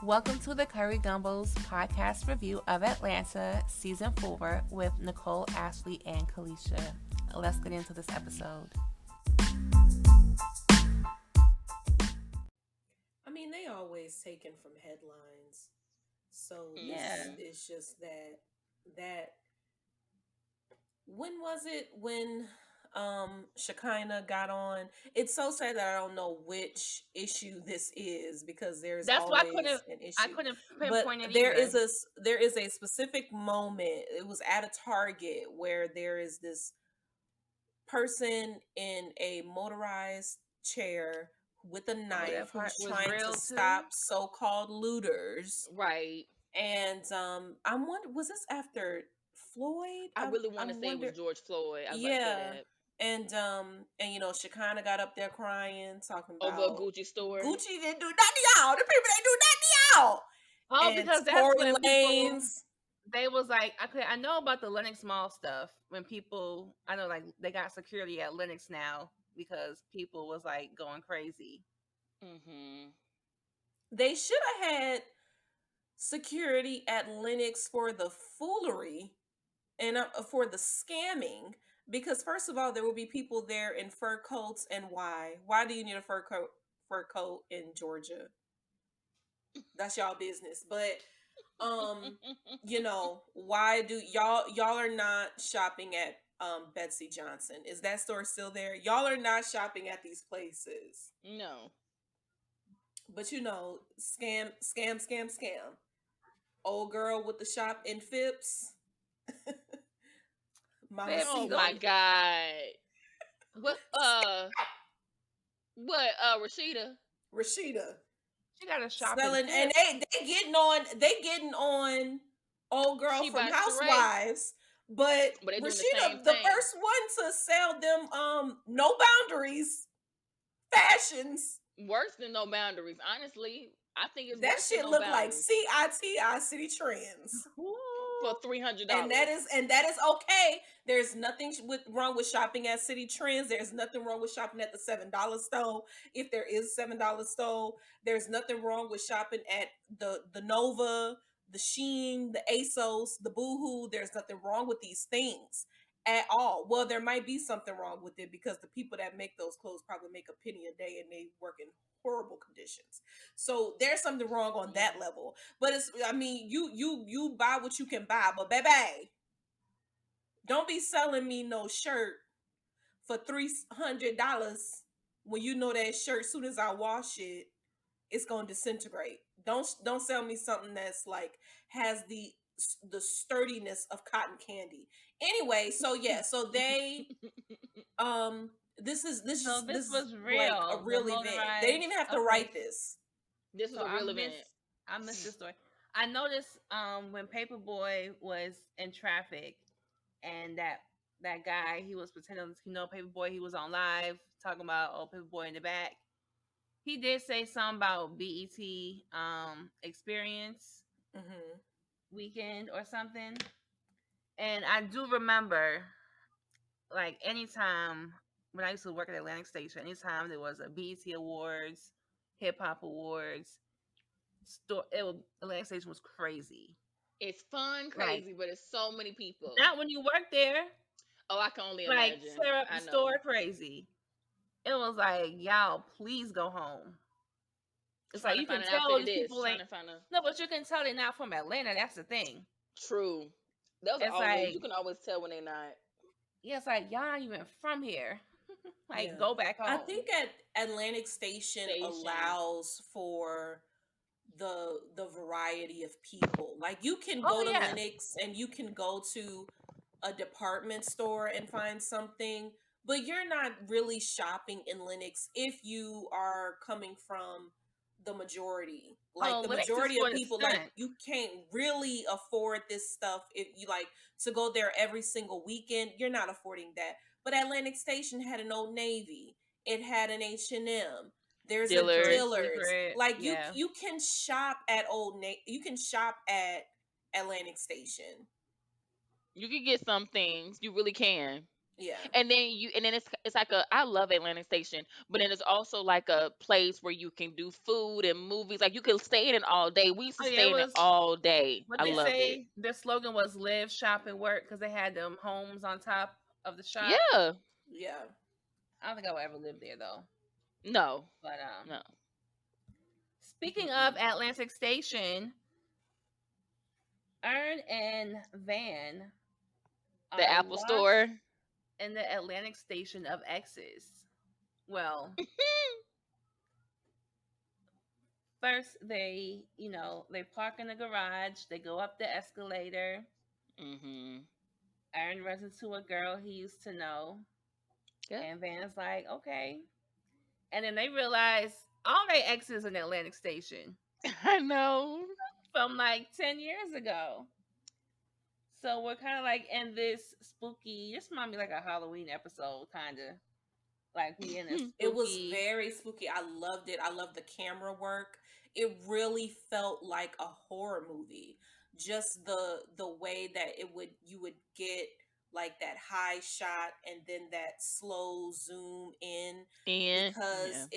Welcome to the Curry Gumbo's podcast review of Atlanta Season 4 with Nicole, Ashley, and Kalesha. Let's get into this episode. I mean, they always taken from headlines. So Yeah. this is just that when was it when Shekinah got on? It's so sad that I don't know which issue this is because there's That's why always an I issue. couldn't But pinpoint it there either. is a specific moment. It was at a Target where there is this person in a motorized chair with a knife part who's was trying real, to too? stop so-called looters. Right. And I'm wondering, was this after Floyd? I really want to say it was George Floyd. I was like, that. And you know, Shekinah got up there crying, talking about over a Gucci store. Gucci didn't do nothing to y'all. The people ain't do nothing to y'all. Oh, And because that's Tory when people, Lanez. they was like, I know about the Lenox Mall stuff. When people, I know, like, they got security at Lenox now because people was like going crazy. Mm-hmm. They should have had security at Lenox for the foolery and for the scamming, because first of all, there will be people there in fur coats. And why do you need a fur coat in Georgia? That's y'all business. But you know, why do y'all are not shopping at Betsy Johnson? Is that store still there? Y'all are not shopping at these places. No. But you know, scam. Old girl with the shop in Phipps. Oh my God. What Rashida? She got a shop selling, and they getting on old girl She from by Housewives. But they doing Rashida, the the first one to sell them no boundaries fashions. Worse than no boundaries. Honestly, I think it's that worse shit than no look boundaries. like CITI City Trends for $300. And that is okay. There's nothing wrong with shopping at City Trends. There's nothing wrong with shopping at the $7 stove. If there is $7 stove, there's nothing wrong with shopping at the Nova, the Sheen, the ASOS, the Boohoo. There's nothing wrong with these things at all. Well, there might be something wrong with it because the people that make those clothes probably make a penny a day and they work in horrible conditions. So there's something wrong on that level. But you buy what you can buy, but baby, don't be selling me no shirt for $300 when you know that shirt, soon as I wash it, it's gonna disintegrate. Don't sell me something that's like has the sturdiness of cotton candy. Anyway, so they this was real. Like a real event. They didn't even have to write this. This was a real event. I missed this story. I noticed when Paperboy was in traffic and that guy, he was pretending, Paperboy, he was on live talking about Paperboy in the back. He did say something about BET experience weekend or something. And I do remember, like, anytime when I used to work at Atlantic Station, anytime there was a BET Awards, Hip Hop Awards, Atlantic Station was crazy. It's fun, crazy, but it's so many people. Not when you work there. Oh, I can only imagine. Clear up the store crazy. It was like, y'all, please go home. It's like you can tell these people ain't. No, but you can tell they're not from Atlanta. That's the thing. True. Those are always, you can always tell when they're not. Yeah, it's like y'all not even from here. Go back home. I think at Atlantic Station allows for the variety of people. Like you can go to Lenox and you can go to a department store and find something, but you're not really shopping in Lenox if you are coming from the majority. Like the majority of people, like you can't really afford this stuff if you like to go there every single weekend. You're not affording that. But Atlantic Station had an Old Navy. It had an H&M. There's a Dillard's. Like you can shop at you can shop at Atlantic Station. You can get some things. You really can. Yeah. And then it's like a, I love Atlantic Station, but then it's also like a place where you can do food and movies. Like you could stay in it all day. We used to Oh yeah, it stay in it was. all day. What I they Yeah. loved it. say? Their slogan was "Live, shop, and work" because they had them homes on top of the shop. Yeah. Yeah. I don't think I would ever live there though. No. But No. speaking of Mm-mm. Atlantic Station, Ern and Van The are Apple lost Store. in the Atlantic Station of X's. Well, first they park in the garage. They go up the escalator. Mm-hmm. Aaron runs into a girl he used to know, Yep. and Van's like, okay. And then they realize all their exes in Atlantic Station I know. from like 10 years ago. So we're kind of like in this spooky, just remind me like a Halloween episode, kind of. Like we in a It was spooky. very spooky. I loved it. I loved the camera work. It really felt like a horror movie. Just the way that you would get like that high shot and then that slow zoom in, And yeah. because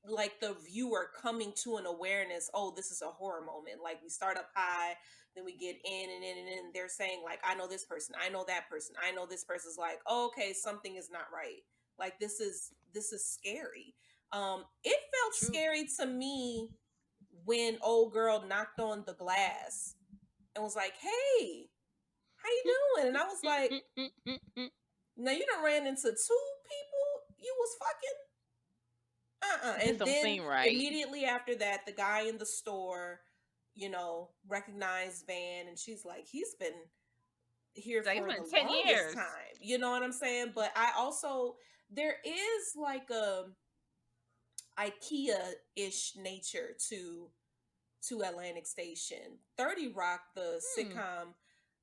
like the viewer coming to an awareness, oh, this is a horror moment. Like we start up high, then we get in and in and in. They're saying like, I know this person, I know that person, I know this person's like, oh, okay, something is not right. Like this is scary. It felt True. scary to me when old girl knocked on the glass and was like, hey, how you doing? And I was like, now you done ran into two people you was fucking. This And don't then seem right. immediately after that, the guy in the store, recognized Van, and she's like, he's been here It's like it's for been the 10 longest years. time. You know what I'm saying? But I also, there is like a IKEA-ish nature to Atlantic Station. 30 Rock, the Hmm. sitcom,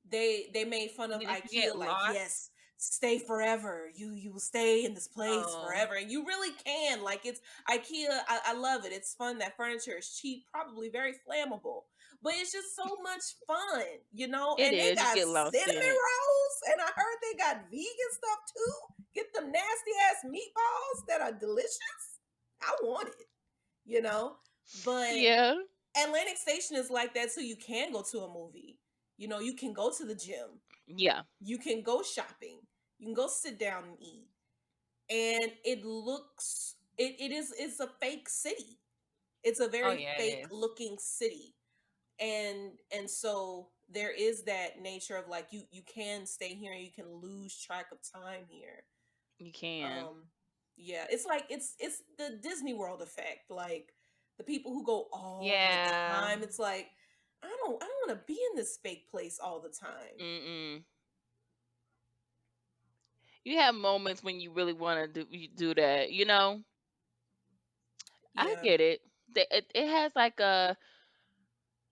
they made fun I of mean, if you get IKEA, like, lost. yes, stay forever. You will stay in this place Oh. forever. And you really can. Like, it's IKEA, I love it. It's fun. That furniture is cheap, probably very flammable. But it's just so much fun, It and they is. You got get lost cinnamon in it. rolls, and I heard they got vegan stuff too. Get them nasty ass meatballs that are delicious. I want it. But Yeah. Atlantic Station is like that, so you can go to a movie. You can go to the gym. Yeah. You can go shopping. You can go sit down and eat. And it's a fake city. It's a Oh very yeah, it fake is. looking city. And so there is that nature of like you can stay here and you can lose track of time here. You can. Yeah, it's like it's the Disney World effect. Like the people who go all the Yeah. time, it's like I don't want to be in this fake place all the time. Mm-mm. You have moments when you really want to do that. I Yeah. get it. It has like a,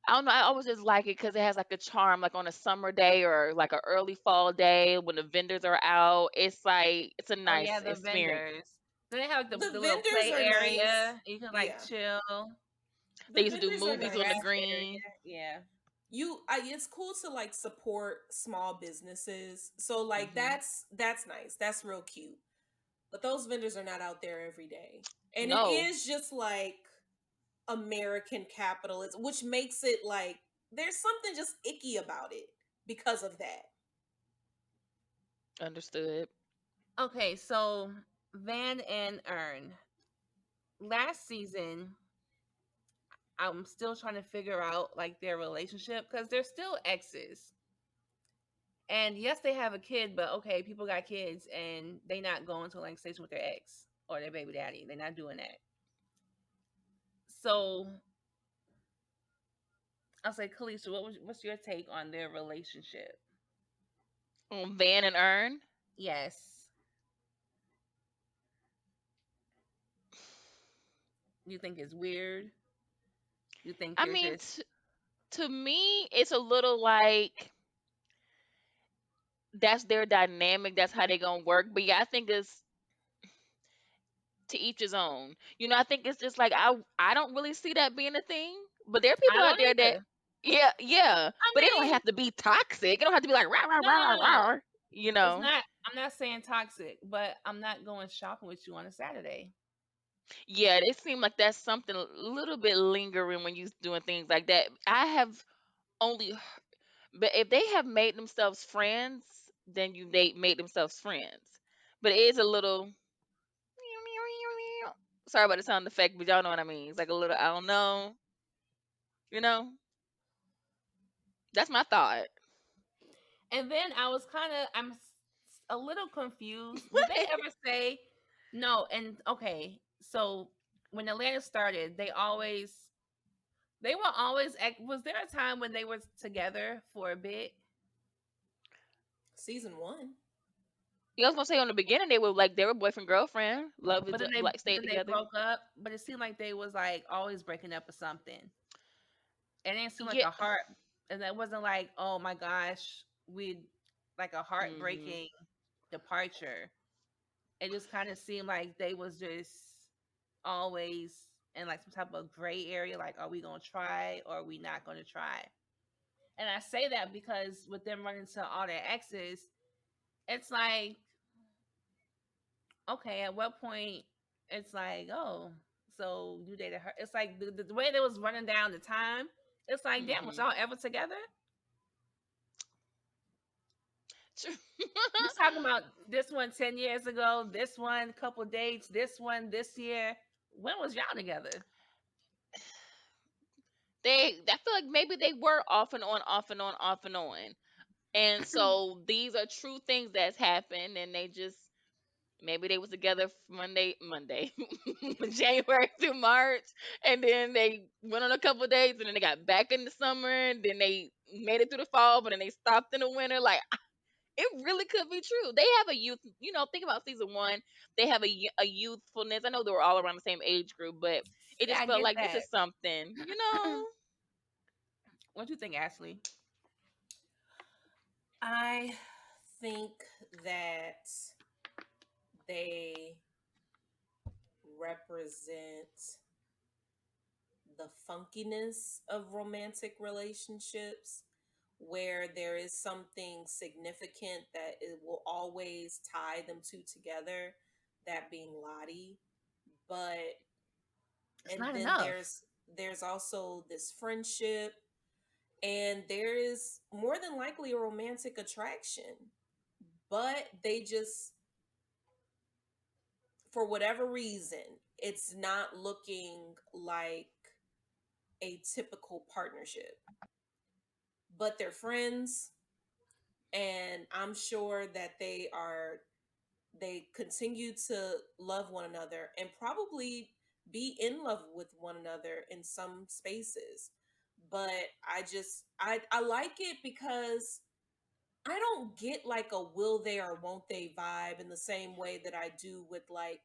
I don't know. I always just like it because it has like a charm, like on a summer day or like an early fall day when the vendors are out. It's like it's a Oh yeah, nice the experience. vendors. Then they have The the little vendors play are nice. area. You can like Yeah. chill. They The used to do vendors are The movies on nice. the grass area. green. Yeah. It's cool to like support small businesses. So like Hmm. that's nice. That's real cute. But those vendors are not out there every day. And it No, is just like American capitalism, which makes it like there's something just icky about it because of that. understood. Okay, so Van and Ern. Last season, I'm still trying to figure out like their relationship because they're still exes. And yes, they have a kid, but okay, people got kids and they not going to like station with their ex or their baby daddy. They're not doing that. So I'll say, Kalesha, what's your take on their relationship? Van and Earn. Yes. You think it's weird? You think I they're mean, just to me, it's a little like that's their dynamic. That's how they gonna work. But yeah, I think it's to each his own. I think it's just like I don't really see that being a thing. But there are I people out don't there that either. yeah, yeah. I But they don't mean, have to be toxic. It don't have to be like rah rah no, rah no, rah no, no. rah. you It's know. not. I'm not saying toxic, but I'm not going shopping with you on a Saturday. Yeah, it seemed like that's something a little bit lingering when you doing things like that. I have only, but if they have made themselves friends, then they made themselves friends. But it is a little. Sorry about the sound effect, but y'all know what I mean. It's like a little. I don't know. You know. That's my thought. And then I was kind of. A little confused. Did they ever say no? And okay, so when Atlanta started, they were always. Was there a time when they were together for a bit? Season 1. You was gonna say on the beginning they were boyfriend girlfriend, love it, like But stayed then they together. broke up. But it seemed like they was like always breaking up or something. It didn't seem like Yeah. a heart, and it wasn't like, oh my gosh, we like a Mhm. heartbreaking departure. It just kind of seemed like they was just always in like some type of gray area. Like, are we gonna try or are we not gonna try? And I say that because with them running to all their exes, it's like, okay, at what point it's like, oh, so you dated her? It's like the way they was running down the time. It's like, damn, was Mhm. y'all ever together? True. You're talking about this one 10 years ago, this one couple dates, this one this year. When was y'all together? I feel like maybe they were off and on, off and on, off and on. And so these are true things that's happened, and they just maybe they was together Monday, January through March, and then they went on a couple days, and then they got back in the summer, and then they made it through the fall, but then they stopped in the winter. Like it really could be true. They have a youth. Think about season one. They have a youthfulness. I know they were all around the same age group, but it See, just I felt get like this that. is something. What do you think, Ashley? I think that they represent the funkiness of romantic relationships where there is something significant that it will always tie them two together, that being Lottie. But It's and not then enough. there's also this friendship, and there is more than likely a romantic attraction, but they just, for whatever reason, it's not looking like a typical partnership. But they're friends, and I'm sure that they continue to love one another and probably be in love with one another in some spaces. But I like it because I don't get like a will they or won't they vibe in the same way that I do with like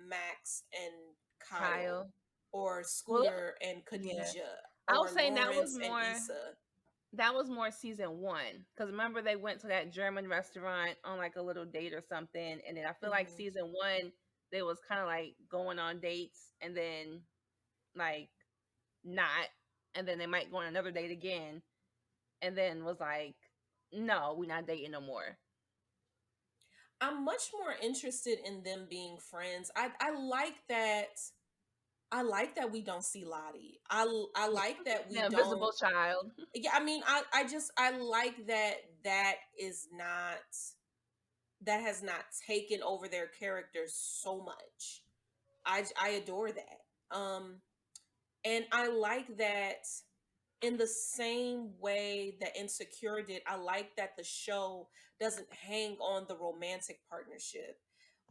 Max and Kyle, Kyle. or Well, Scooter and yeah. Khadijah, I was or saying Lawrence and Issa. that was more season one. Because remember they went to that German restaurant on like a little date or something. And then I feel like Hmm. season one, they was kind of like going on dates and then like not. And then they might go on another date again. And then was like, no, we're not dating no more. I'm much more interested in them being friends. I like that. I like that we don't see Lottie. I like that we The don't. invisible child. Yeah, I mean, I like that that is not, that has not taken over their characters so much. I adore that. And I like that in the same way that Insecure did. I like that the show doesn't hang on the romantic partnership,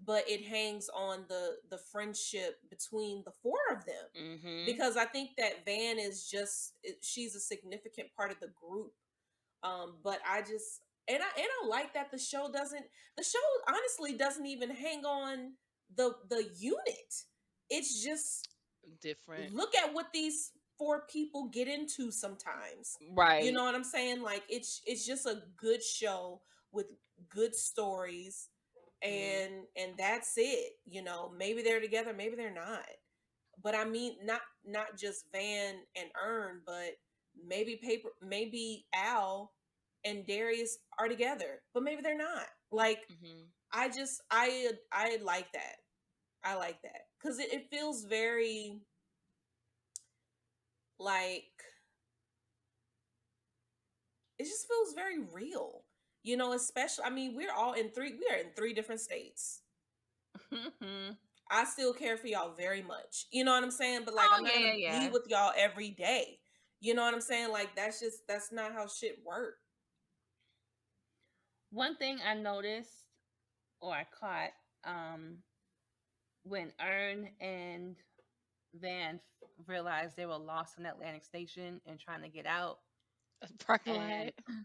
but it hangs on the friendship between the four of them. Mhm. Because I think that Van is just, she's a significant part of the group. But I just, and I like that the show honestly doesn't even hang on the unit. It's just, Different. look at what these four people get into sometimes. You Right. know what I'm saying? Like it's just a good show with good stories, Mhm. and that's it. Maybe they're together, maybe they're not. But I mean, not just Van and Earn, but maybe Al and Darius are together, but maybe they're not. Like, Mhm. I like that. I like that because it feels very like it just feels very real. You know, especially I mean, we are in three different states. oh I still care for y'all very much. You know what I'm saying? But like I'm not yeah, gonna yeah, be yeah. with y'all every day. You know what I'm saying? Like that's not how shit work. One thing I noticed or I caught um when Ern and Van realized they were lost in Atlantic Station and trying to get out, Parking and lot.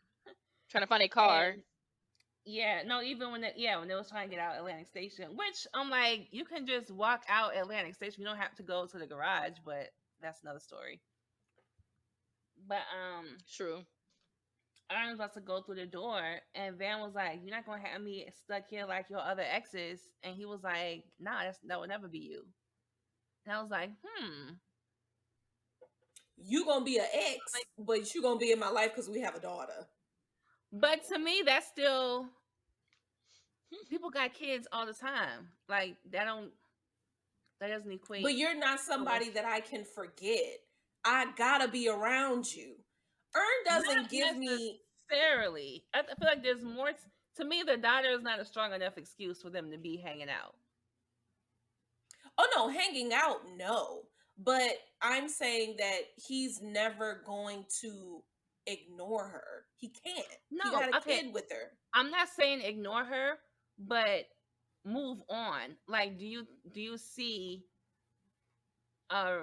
Trying to find a car. and yeah, no, even when they was trying to get out Atlantic Station, which I'm like, you can just walk out Atlantic Station. You don't have to go to the garage, but that's another story. But True. Aaron was about to go through the door, and Van was like, "You're not gonna have me stuck here like your other exes." And he was like, "Nah, that would never be you." And I was like, "Hmm." You gonna be an ex, Like, but you gonna be in my life because we have a daughter. but to me, that's still people got kids all the time. Like that doesn't But equate. you're not With somebody that I can forget. I gotta be around you. Earn not doesn't give me. necessarily. I feel like there's more. To me, the daughter is not a strong enough excuse for them to be hanging out. Oh no, hanging out, no. But I'm saying that he's never going to ignore her. He can't. He No, got a okay. kid with her. I'm not saying ignore her, but move on. Like, do you see a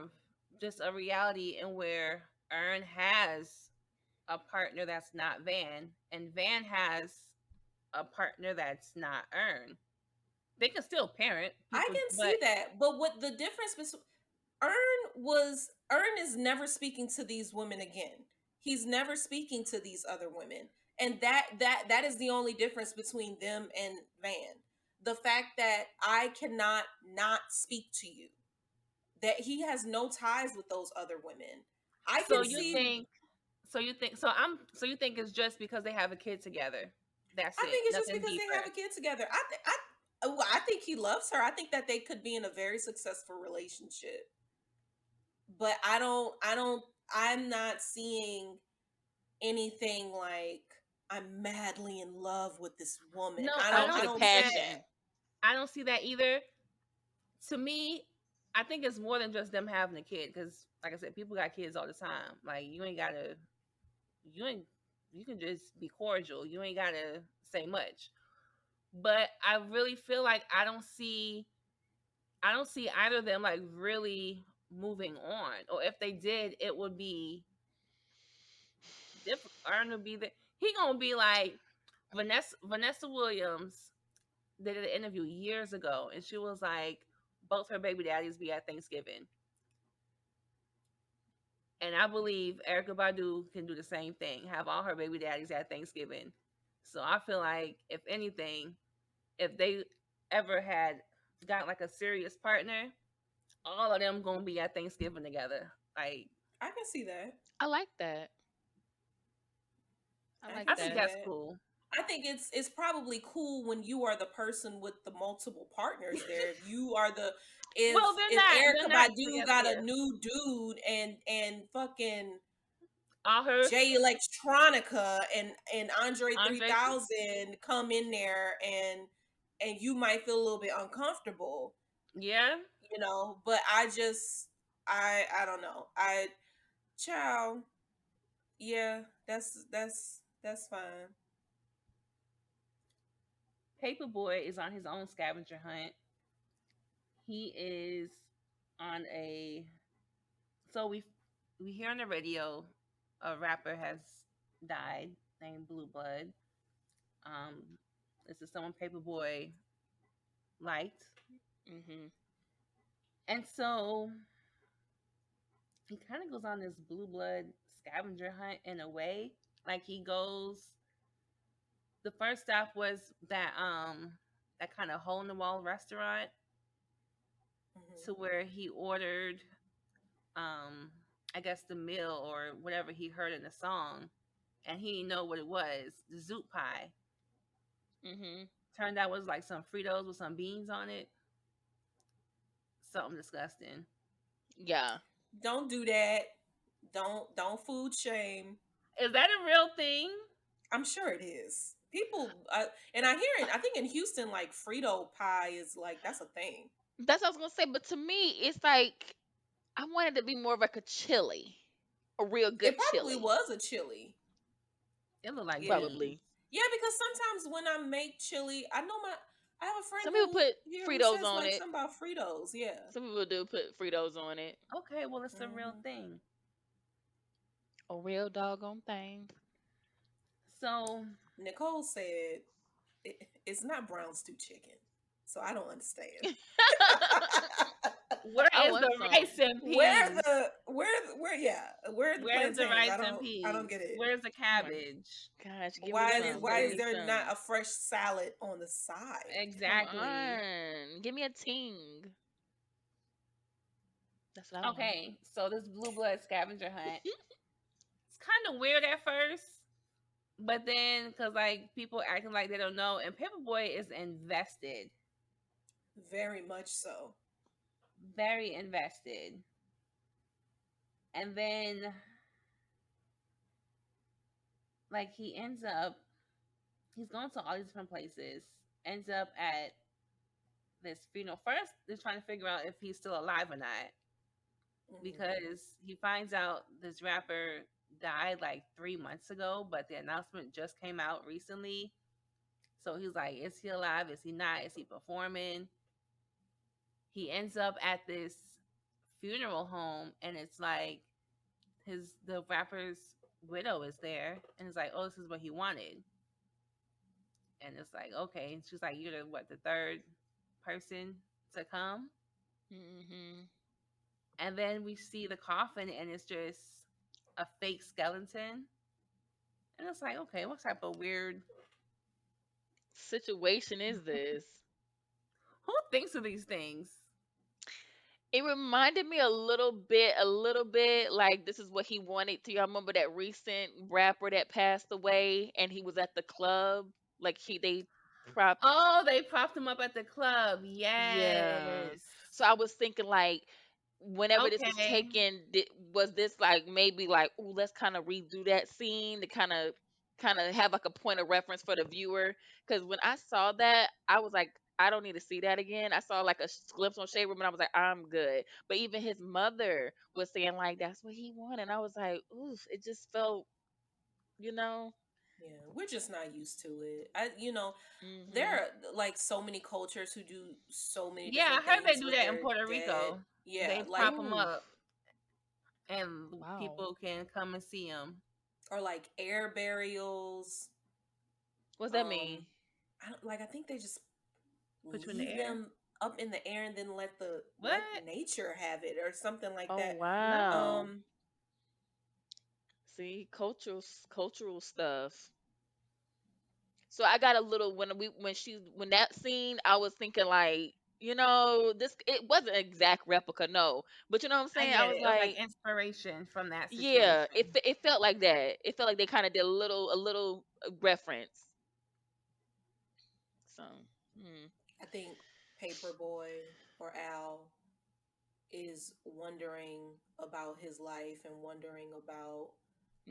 just a reality in where Ern has a partner that's not Van, and Van has a partner that's not Ern? They can still parent I people, can see but that. But what the difference between Ern is never speaking to these women again. He's never speaking to these other women. And that is the only difference between them and Van. The fact that I cannot not speak to you. That he has no ties with those other women. I so can you see think so you think it's just because they have a kid together. That's I it. think it's just Nothing because they have deeper. a kid together. I think he loves her. I think that they could be in a very successful relationship. But I'm not seeing anything like I'm madly in love with this woman. No, I don't I see the don't see passion. that. I don't see that either. To me, I think it's more than just them having a kid because, like I said, people got kids all the time. Like you ain't, you can just be cordial. You ain't gotta say much. But I really feel like I don't see either of them like really moving on. Or if they did, it would be different. Aaron would be the he gonna be like Vanessa Williams did an interview years ago, and she was like, both her baby daddies be at Thanksgiving. And I believe Erica Badu can do the same thing, have all her baby daddies at Thanksgiving. So I feel like, if anything, if they ever had got like a serious partner, all of them gonna be at Thanksgiving together. Like, I can see that. I like that. I I like I can think see that. that's that. cool. I think it's probably cool when you are the person with the multiple partners there. If you are the Well, if they're Erica not Badu together. got a Yeah, new dude and fucking all her Jay Electronica and Andre Andre. 3000 come in there and you might feel a little bit uncomfortable, Yeah, you know, but I don't know. Child, yeah, that's fine. Paperboy is on his own scavenger hunt. He is on a so we hear on the radio a rapper has died named Blue Blood. Um, this is someone Paperboy liked, Mhm. and so he kind of goes on this Blue Blood scavenger hunt in a way. Like, he goes. The first stop was that kind of hole in the wall restaurant Hmm. to where he ordered um I guess the meal or whatever he heard in the song, and he didn't know what it was. The zoot pie. Mhm. Turned out it was like some Fritos with some beans on it. Something disgusting. Yeah. Don't do that. Don't food shame. Is that a real thing? I'm sure it is. People, and I hear it. I think in Houston, like Frito pie is like that's a thing. That's what I was gonna say. But to me, it's like I wanted to be more of like a chili, a real It good probably chili, was a chili. It looked like Yeah, beans. probably. yeah. Because sometimes when I make chili, I have a friend Some people who put here who Fritos says on like it. something about Fritos. Yeah. Some people do put Fritos on it. Okay, well, it's a real Hmm. thing. A real doggone thing. So, Nicole said it's not brown stew chicken, so I don't understand. where I is want the some. rice and where peas? the where are the Where's the plantains? rice and I don't peas? get it. Where's the Oh my cabbage? gosh, give me Where is some. the Why is Give me there not some. a fresh salad on the side? Come exactly? on. Give me a ting. That's what I want. Okay, so this blue blood scavenger hunt. It's kind of weird at first, but then because like people acting like they don't know, and Paperboy is invested, Very much so. very invested, and then like he's going to all these different places, ends up at this funeral. First, they're trying to figure out if he's still alive or not Hmm. because he finds out this rapper died like 3 months ago, but the announcement just came out recently. So he's like, is he alive? Is he not? Is he performing? He ends up at this funeral home, and it's like the rapper's widow is there, and it's like, oh, this is what he wanted. And it's like, okay. And she's like, you're the third person to come. Hmm. And then we see the coffin, and it's just a fake skeleton. And it's like, okay, what type of weird? Situation is this? Who thinks of these things? It reminded me a little bit like this is what he wanted to. Y'all remember that recent rapper that passed away and he was at the club? Like they prop Oh, they propped him up at the club. yeah. Yes. So I was thinking like whenever this was Okay. taken, was this like maybe like, oh, let's kind of redo that scene to kind of have like a point of reference for the viewer? Because when I saw that, I was like, I don't need to see that again. I saw like a glimpse on Shade Room, and I was like, I'm good. But even his mother was saying like that's what he wanted, and I was like, oof, it just felt, you know. Yeah, we're just not used to it. There Mhm. are like so many cultures who do so many Yeah, I different heard they things do with that in their Puerto dead. Rico. Yeah, They like prop them Oof. up, and Wow. people can come and see them. or like air burials. What's that Um, mean? I think they just Put you in the leave air. them up in the air and then What? let nature have it or something like Oh that. wow. No. Um, See, cultural stuff. So I got a little when that scene, I was thinking like, this it wasn't an exact replica, no. But you know what I'm I saying? I get was it. It was like like, inspiration from that yeah, situation. it felt like that. It felt like they kind of did a little reference. So, hmm. I think Paperboy or Al is wondering about his life and wondering about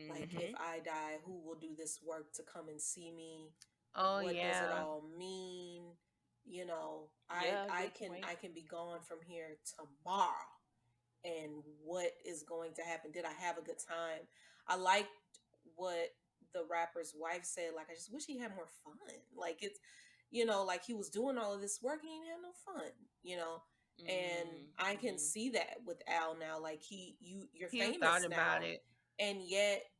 like if Mhm. I die, who will do this work to come and see me? Oh What does it yeah. all mean? You know, Yeah, good point. I can be gone from here tomorrow. And what is going to happen? Did I have a good time? I liked what the rapper's wife said. Like, I just wish he had more fun. Like it's, like he was doing all of this work and he didn't have no fun. You know, and Mhm. I can Mhm. see that with Al now. Like you're He thought famous about now, it. and yet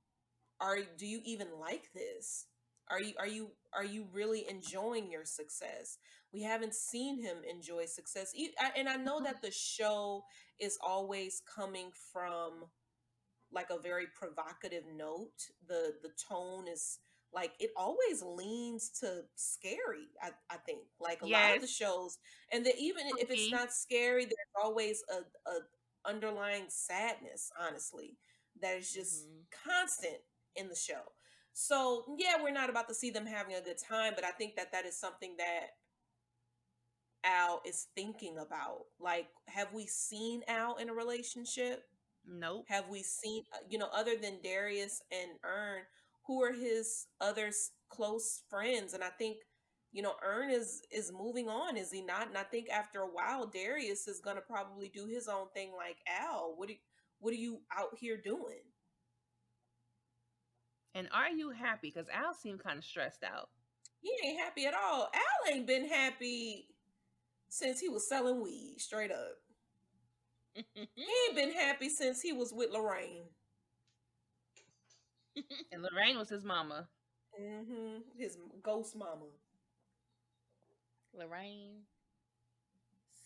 do you even like this? Are you really enjoying your success? We haven't seen him enjoy success. And I know that the show is always coming from like a very provocative note. The tone is like it always leans to scary. I think like a lot of Yes. the shows, and that even if it's Spooky. not scary, there's always a underlying sadness. Honestly, that is just Mhm. constant in the show. So yeah, we're not about to see them having a good time, but I think that that is something that Al is thinking about. Like, have we seen Al in a relationship? Nope. Have we seen, other than Darius and Ern, who are his other close friends? And I think, Ern is moving on, is he not? And I think after a while, Darius is gonna probably do his own thing. Like, Al, what are you out here doing? And are you happy? Because Al seemed kind of stressed out. He ain't happy at all. Al ain't been happy since he was selling weed. Straight up, he ain't been happy since he was with Lorraine. And Lorraine was his mama. His ghost mama. Lorraine.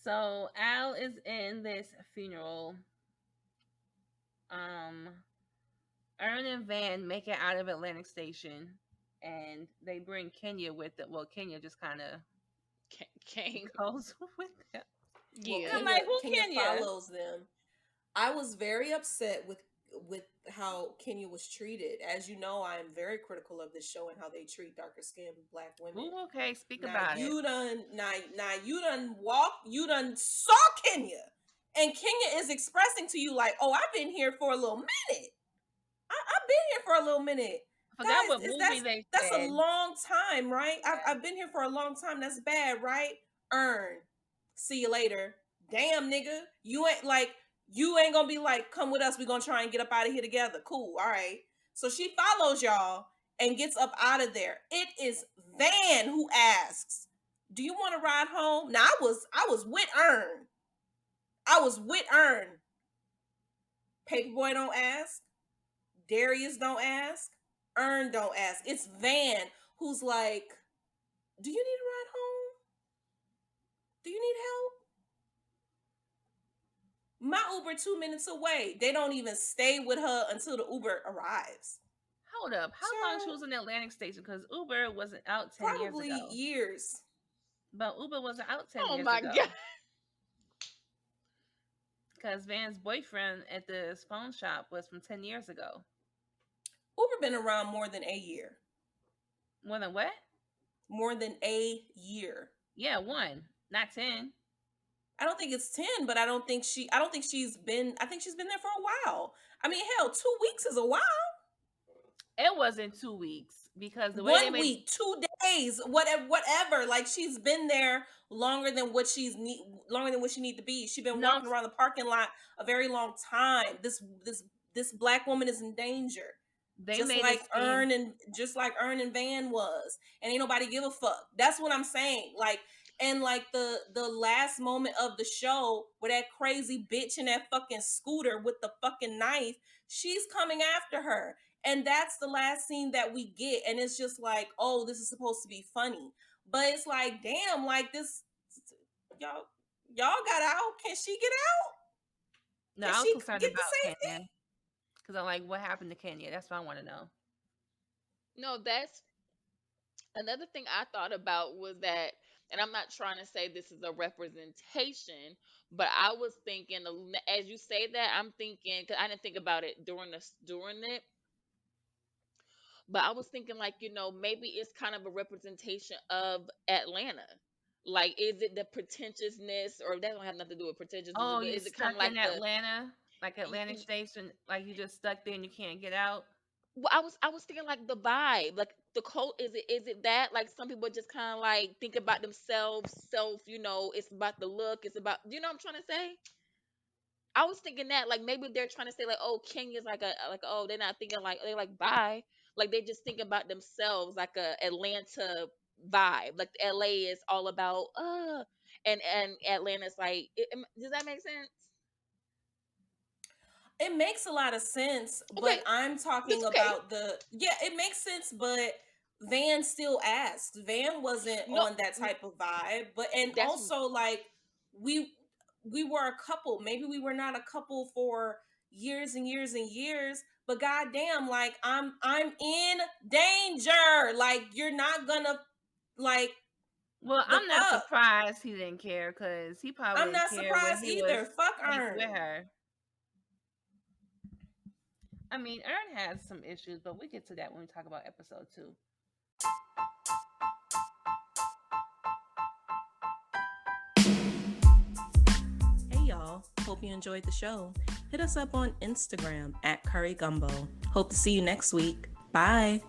So Al is in this funeral. Ern and Van make it out of Atlantic Station, and they bring Kenya with them. Well, Kenya just kind of Came. goes with them. Well, Yeah. And I'm like, who Kenya Kenya? follows them. I was very upset with how Kenya was treated. As you know, I am very critical of this show and how they treat darker skinned Black women. Ooh, okay, speak Now about it. you done saw Kenya, and Kenya is expressing to you like, oh, I've been here for a little minute. I've been here for a little minute. I forgot what Guys, movie that's said. a long time, right? I've been here for a long time. That's bad, right? Ern. See you later. Damn, nigga. You ain't gonna be like, come with us. We're gonna try and get up out of here together. Cool. All right. So she follows y'all and gets up out of there. It is Van who asks, do you want to ride home? Now I was with Ern. I was with Ern. Paperboy don't ask. Darius don't ask. Ern don't ask. It's Van who's like, do you need a ride home? Do you need help? My Uber 2 minutes away. They don't even stay with her until the Uber arrives. Hold up. How long she was in Atlantic Station? Because Uber wasn't out 10 years Probably ago. years. But Uber wasn't out 10 Oh years my ago. God. Because Van's boyfriend at this phone shop was from 10 years ago. Uber been around more than a year. More than what? More than a year. Yeah, 1, not 10. I don't think it's 10, but I think she's been there for a while. I mean, hell, 2 weeks is a while. It wasn't 2 weeks because the way 1 week, 2 days, whatever. Like, she's been there longer than what she need to be. She's been walking around the parking lot a very long time. This Black woman is in danger. Just like Ern and Van was, and ain't nobody give a fuck. That's what I'm saying. Like, and like the last moment of the show where that crazy bitch in that fucking scooter with the fucking knife, she's coming after her. And that's the last scene that we get. And it's just like, oh, this is supposed to be funny. But it's like, damn, like this, y'all got out. Can she get out? No, I was concerned about Kenya. Because I'm like, what happened to Kenya? That's what I want to know. No, that's another thing I thought about was that, and I'm not trying to say this is a representation, but I was thinking, as you say that, I'm thinking, because I didn't think about it during it, but I was thinking like, maybe it's kind of a representation of Atlanta. Like, is it the pretentiousness, or that don't have nothing to do with pretentiousness? Oh, but you is it kind stuck of like in Atlanta? Like Atlantic Station? Like you just stuck there and you can't get out? Well, I was thinking like the vibe, like the cult. Is it that like some people just kind of like think about themselves, it's about the look, it's about what I'm trying to say. I was thinking that like maybe they're trying to say like, oh, Kenya's like oh, they're not thinking like they're like bye, like they just think about themselves like a Atlanta vibe, like LA is all about and Atlanta's like does that make sense? It makes a lot of sense, Okay, but I'm talking that's okay. about it makes sense, but Van still asked. Van wasn't No, on that type of vibe, and that's also like we were a couple. Maybe we were not a couple for years and years and years, but goddamn, like I'm in danger. Like you're not gonna like. Well, I'm not surprised he didn't care because he probably I'm not didn't care when surprised he either. was Fuck Ern. with her. I mean, Ern has some issues, but we get to that when we talk about episode 2. Hey y'all, hope you enjoyed the show. Hit us up on Instagram at Curry Gumbo. Hope to see you next week. Bye.